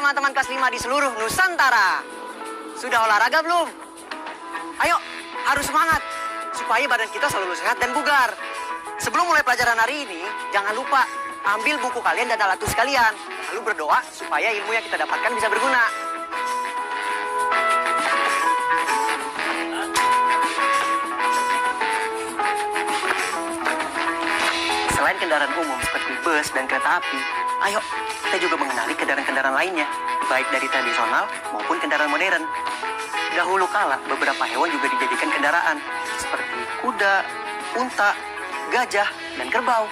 teman-teman kelas 5 di seluruh Nusantara. Sudah olahraga belum? Ayo, harus semangat supaya badan kita selalu sehat dan bugar. Sebelum mulai pelajaran hari ini, jangan lupa ambil buku kalian dan alat tulis kalian. Lalu berdoa supaya ilmu yang kita dapatkan bisa berguna. Selain kendaraan umum seperti bus dan kereta api, ayo kita juga mengenali kendaraan-kendaraan lainnya, baik dari tradisional maupun kendaraan modern. Dahulu kala, beberapa hewan juga dijadikan kendaraan, seperti kuda, unta, gajah, dan kerbau.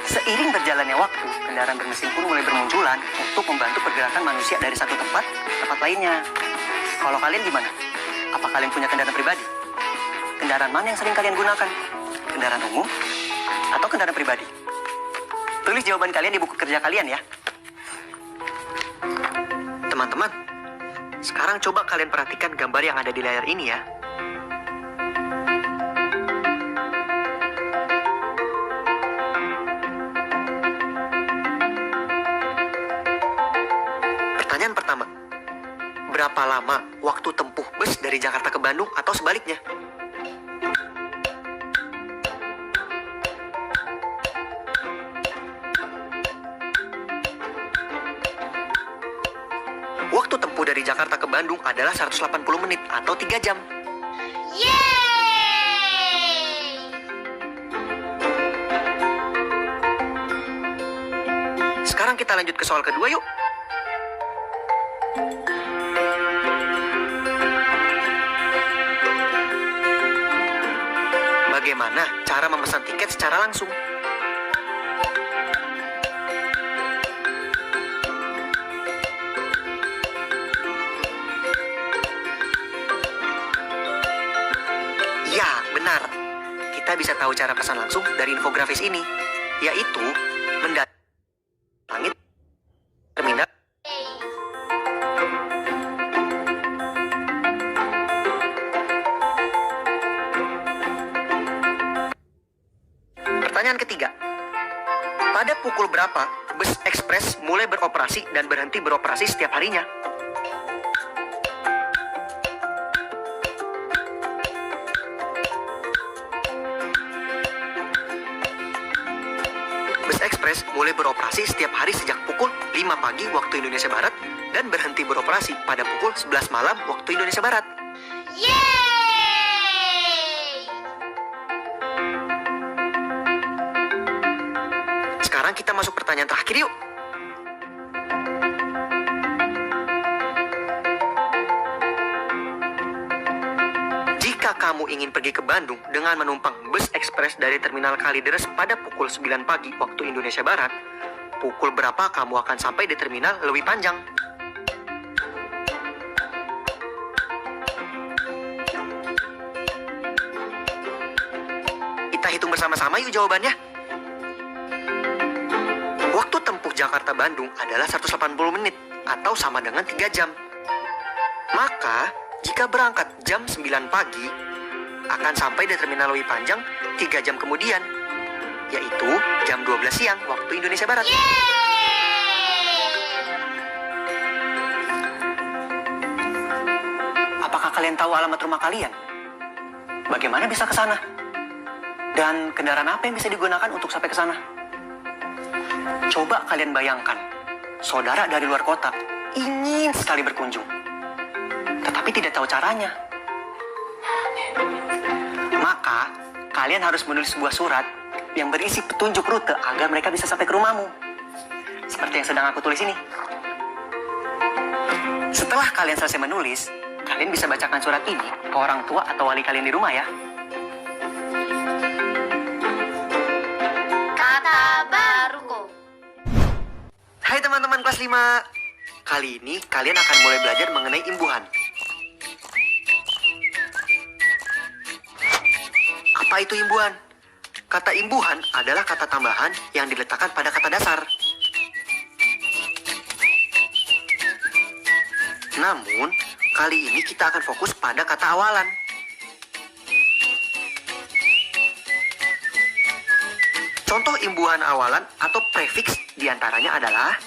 Seiring berjalannya waktu, kendaraan bermesin pun mulai bermunculan untuk membantu pergerakan manusia dari satu tempat ke tempat lainnya. Kalau kalian gimana? Apa kalian punya kendaraan pribadi? Kendaraan mana yang sering kalian gunakan? Kendaraan umum atau kendaraan pribadi? Tulis jawaban kalian di buku kerja kalian ya. Teman-teman, sekarang coba kalian perhatikan gambar yang ada di layar ini ya. Pertanyaan pertama, berapa lama waktu tempuh bus dari Jakarta ke Bandung atau sebaliknya? Waktu tempuh dari Jakarta ke Bandung adalah 180 menit atau 3 jam. Yeay! Sekarang kita lanjut ke soal kedua yuk. Bagaimana cara memesan tiket secara langsung? Ya, benar. Kita bisa tahu cara pesan langsung dari infografis ini, yaitu mendatangi langit terminal. Pertanyaan ketiga. Pada pukul berapa bus ekspres mulai beroperasi dan berhenti beroperasi setiap harinya? Bus ekspres mulai beroperasi setiap hari sejak pukul 5 pagi waktu Indonesia Barat dan berhenti beroperasi pada pukul 11 malam waktu Indonesia Barat. Yeay! Sekarang kita masuk pertanyaan terakhir yuk. Jika kamu ingin pergi ke Bandung dengan menumpang bus ekspres dari Terminal Kalideres pada pukul 9 pagi waktu Indonesia Barat, pukul berapa kamu akan sampai di Terminal Lewi Panjang? Kita hitung bersama-sama yuk jawabannya. Waktu tempuh Jakarta-Bandung adalah 180 menit atau sama dengan 3 jam. Maka, jika berangkat jam 9 pagi, akan sampai di Terminal Lewi Panjang 3 jam kemudian, yaitu jam 12 siang waktu Indonesia Barat. Apakah kalian tahu alamat rumah kalian? Bagaimana bisa ke sana? Dan kendaraan apa yang bisa digunakan untuk sampai ke sana? Coba kalian bayangkan, saudara dari luar kota ingin sekali berkunjung, tetapi tidak tahu caranya. Maka, kalian harus menulis sebuah surat yang berisi petunjuk rute agar mereka bisa sampai ke rumahmu. Seperti yang sedang aku tulis ini. Setelah kalian selesai menulis, kalian bisa bacakan surat ini ke orang tua atau wali kalian di rumah ya. Kata baruku. Hai teman-teman kelas 5. Kali ini kalian akan mulai belajar mengenai imbuhan. Apa itu imbuhan? Kata imbuhan adalah kata tambahan yang diletakkan pada kata dasar. Namun, kali ini kita akan fokus pada kata awalan. Contoh imbuhan awalan atau prefiks diantaranya adalah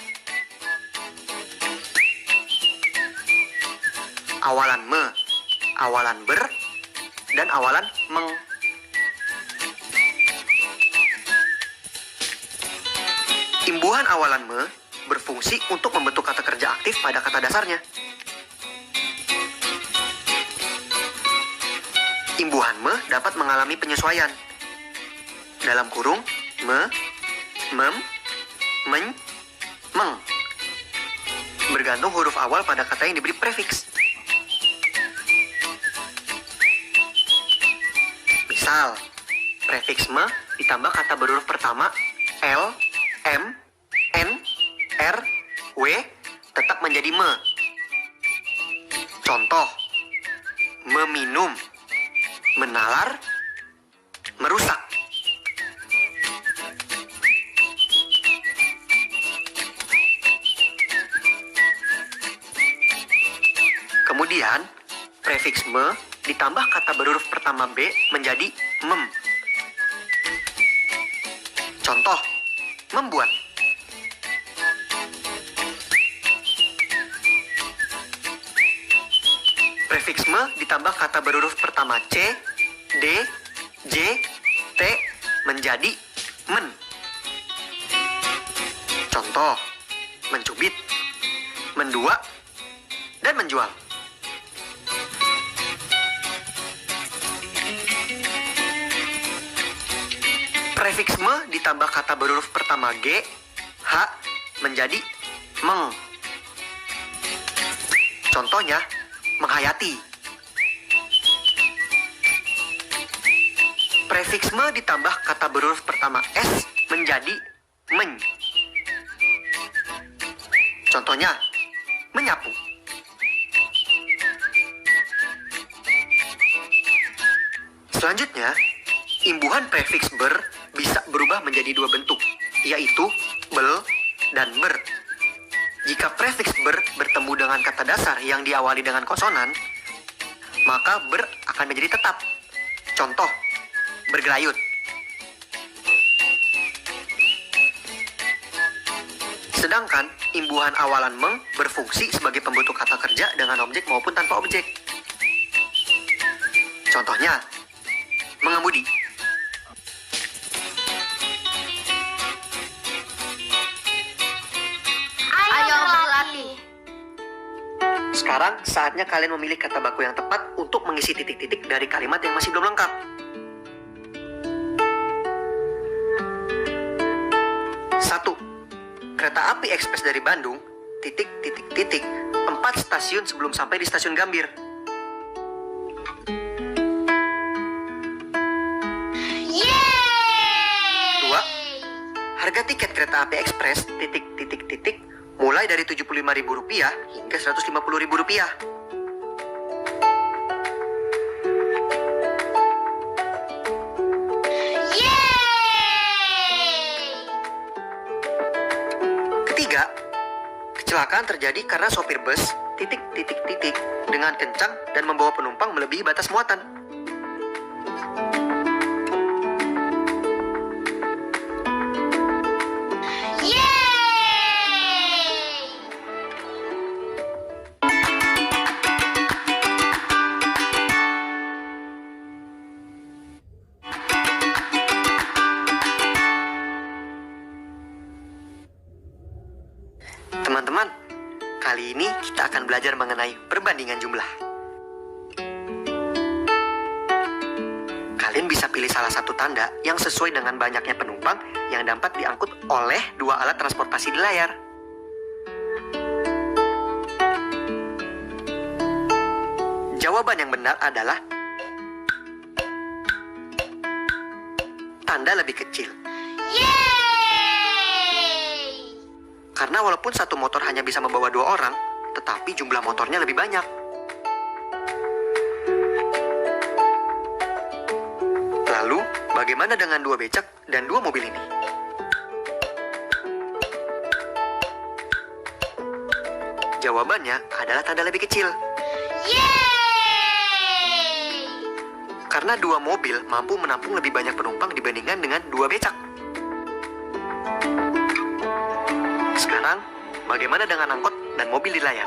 awalan me, awalan ber, dan awalan meng. Imbuhan awalan me berfungsi untuk membentuk kata kerja aktif pada kata dasarnya. Imbuhan me dapat mengalami penyesuaian. Dalam kurung, me, mem, men, meng. Bergantung huruf awal pada kata yang diberi prefiks. Misal, prefiks me ditambah kata berhuruf pertama L, M, N, R, W tetap menjadi me. Contoh, meminum, menalar, merusak. Kemudian, prefiks me ditambah kata berhuruf pertama B menjadi mem. Contoh, membuat. Prefiks me ditambah kata berhuruf pertama C, D, J, T menjadi men. Contoh, mencubit, mendua, dan menjual. Prefiks me ditambah kata berhuruf pertama G, H menjadi meng. Contohnya, menghayati. Prefiks me ditambah kata berhuruf pertama S menjadi men. Contohnya, menyapu. Selanjutnya, imbuhan prefiks ber bisa berubah menjadi dua bentuk, yaitu bel dan ber. Jika prefiks ber bertemu dengan kata dasar yang diawali dengan konsonan, maka ber akan menjadi tetap. Contoh, bergelayut. Sedangkan imbuhan awalan meng berfungsi sebagai pembentuk kata kerja dengan objek maupun tanpa objek. Contohnya, mengemudi. Ayo berlatih. Sekarang saatnya kalian memilih kata baku yang tepat untuk mengisi titik-titik dari kalimat yang masih belum lengkap. 1. Kereta api ekspres dari Bandung, titik, 4 stasiun sebelum sampai di stasiun Gambir. Yeay! 2. Harga tiket kereta api ekspres, titik, mulai dari Rp75.000 hingga Rp150.000. 3. Kecelakaan terjadi karena sopir bus, titik, dengan kencang dan membawa penumpang melebihi batas muatan. 4. Teman-teman, kali ini kita akan belajar mengenai perbandingan jumlah. Kalian bisa pilih salah satu tanda yang sesuai dengan banyaknya penumpang yang dapat diangkut oleh dua alat transportasi di layar. Jawaban yang benar adalah tanda lebih kecil. Karena walaupun satu motor hanya bisa membawa 2 orang, tetapi jumlah motornya lebih banyak. Lalu, bagaimana dengan 2 becak dan 2 mobil ini? Jawabannya adalah tanda lebih kecil. Karena 2 mobil mampu menampung lebih banyak penumpang dibandingkan dengan 2 becak. Sekarang, bagaimana dengan angkot dan mobil di layar?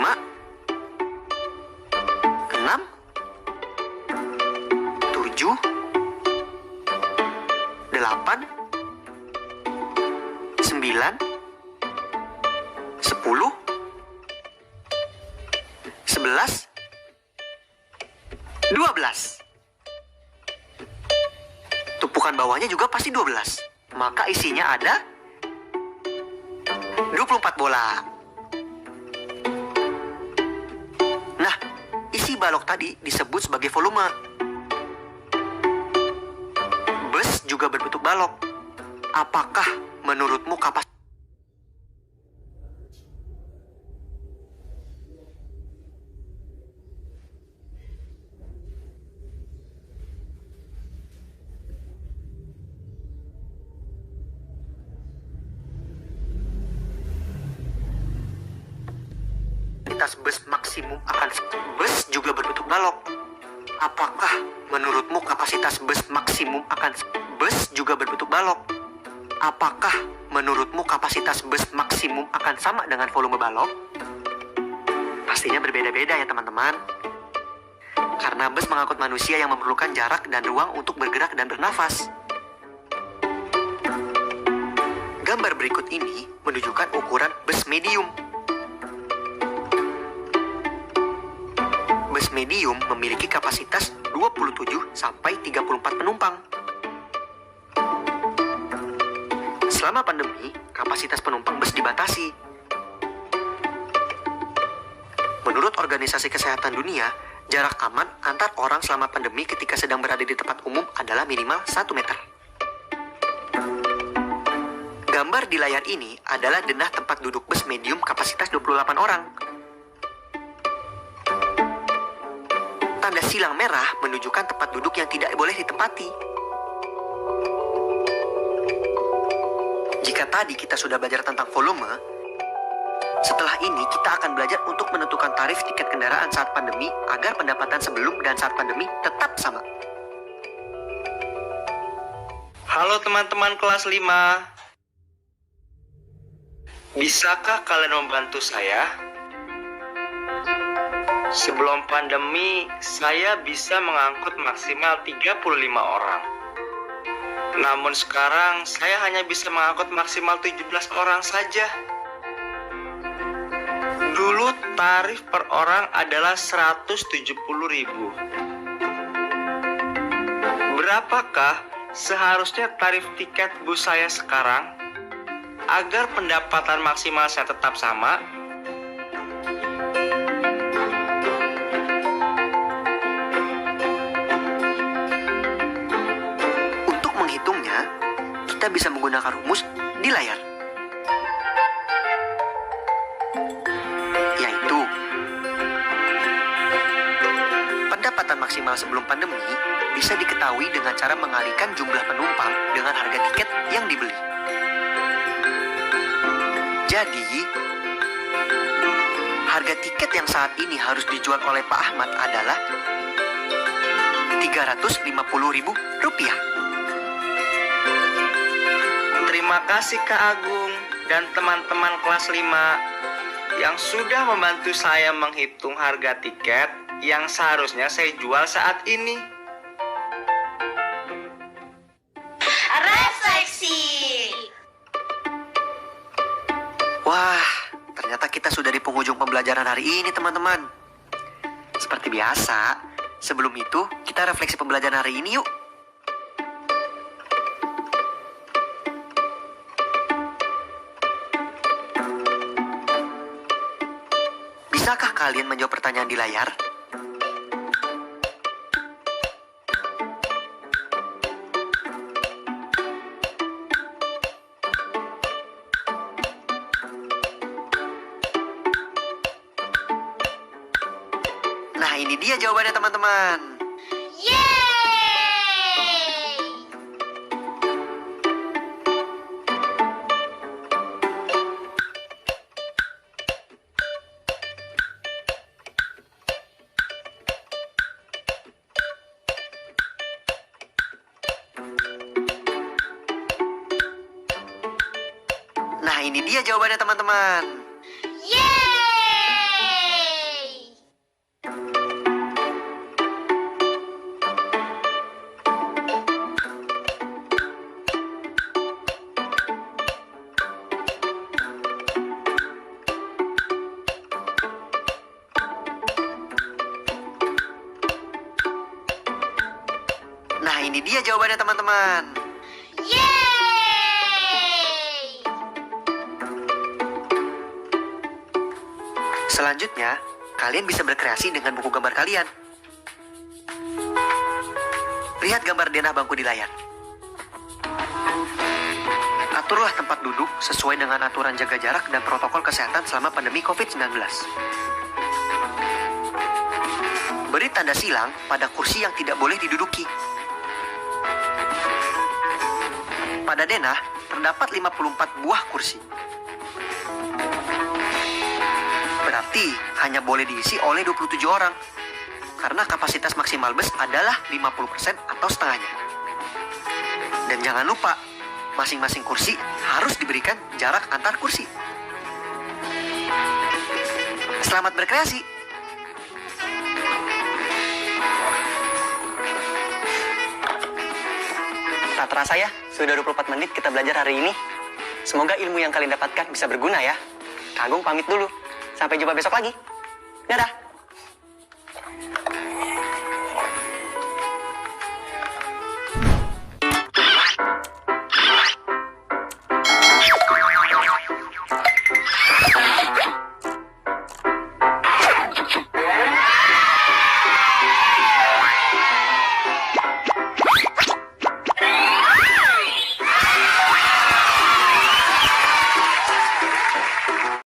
5, 6, 7, 8, 9, 10, 11, 12. Tumpukan bawahnya juga pasti 12. Maka isinya ada 24 bola. Nah, isi balok tadi disebut sebagai volume. Bus juga berbentuk balok. Apakah menurutmu kapasitas bus maksimum akan bus juga berbentuk balok? Apakah menurutmu kapasitas bus maksimum akan bus juga berbentuk balok? Apakah menurutmu kapasitas bus maksimum akan sama dengan volume balok? Pastinya berbeda-beda ya teman-teman. Karena bus mengangkut manusia yang memerlukan jarak dan ruang untuk bergerak dan bernafas. Gambar berikut ini menunjukkan ukuran bus medium. Bus medium memiliki kapasitas 27 sampai 34 penumpang. Selama pandemi, kapasitas penumpang bus dibatasi. Menurut Organisasi Kesehatan Dunia, jarak aman antar orang selama pandemi ketika sedang berada di tempat umum adalah minimal 1 meter. Gambar di layar ini adalah denah tempat duduk bus medium kapasitas 28 orang. Tanda silang merah menunjukkan tempat duduk yang tidak boleh ditempati. Jika tadi kita sudah belajar tentang volume, setelah ini kita akan belajar untuk menentukan tarif tiket kendaraan saat pandemi agar pendapatan sebelum dan saat pandemi tetap sama. Halo teman-teman kelas 5. Bisakah kalian membantu saya? Sebelum pandemi, saya bisa mengangkut maksimal 35 orang. Namun sekarang, saya hanya bisa mengangkut maksimal 17 orang saja. Dulu tarif per orang adalah 170.000. Berapakah seharusnya tarif tiket bus saya sekarang agar pendapatan maksimal saya tetap sama? Untuk menghitungnya, kita bisa menggunakan rumus di layar. Yaitu, pendapatan maksimal sebelum pandemi bisa diketahui dengan cara mengalihkan jumlah penumpang dengan harga tiket yang dibeli. Jadi, harga tiket yang saat ini harus dijual oleh Pak Ahmad adalah Rp350.000. Terima kasih Kak Agung dan teman-teman kelas 5 yang sudah membantu saya menghitung harga tiket yang seharusnya saya jual saat ini. Refleksi. Wah, ternyata kita sudah di penghujung pembelajaran hari ini, teman-teman. Seperti biasa, sebelum itu kita refleksi pembelajaran hari ini yuk. Bisakah kalian menjawab pertanyaan di layar? Nah, ini dia jawabannya, teman-teman. Yeay! Nah, ini dia jawabannya, teman-teman. Yeay! Nah, ini dia jawabannya, teman-teman. Yeay! Selanjutnya, kalian bisa berkreasi dengan buku gambar kalian. Lihat gambar denah bangku di layar. Aturlah tempat duduk sesuai dengan aturan jaga jarak dan protokol kesehatan selama pandemi COVID-19. Beri tanda silang pada kursi yang tidak boleh diduduki. Pada denah, terdapat 54 buah kursi. Berarti hanya boleh diisi oleh 27 orang. Karena kapasitas maksimal bus adalah 50% atau setengahnya. Dan jangan lupa, masing-masing kursi harus diberikan jarak antar kursi. Selamat berkreasi. Tak terasa ya, sudah 24 menit kita belajar hari ini. Semoga ilmu yang kalian dapatkan bisa berguna ya. Kak Agung pamit dulu. Sampai jumpa besok lagi. Dadah.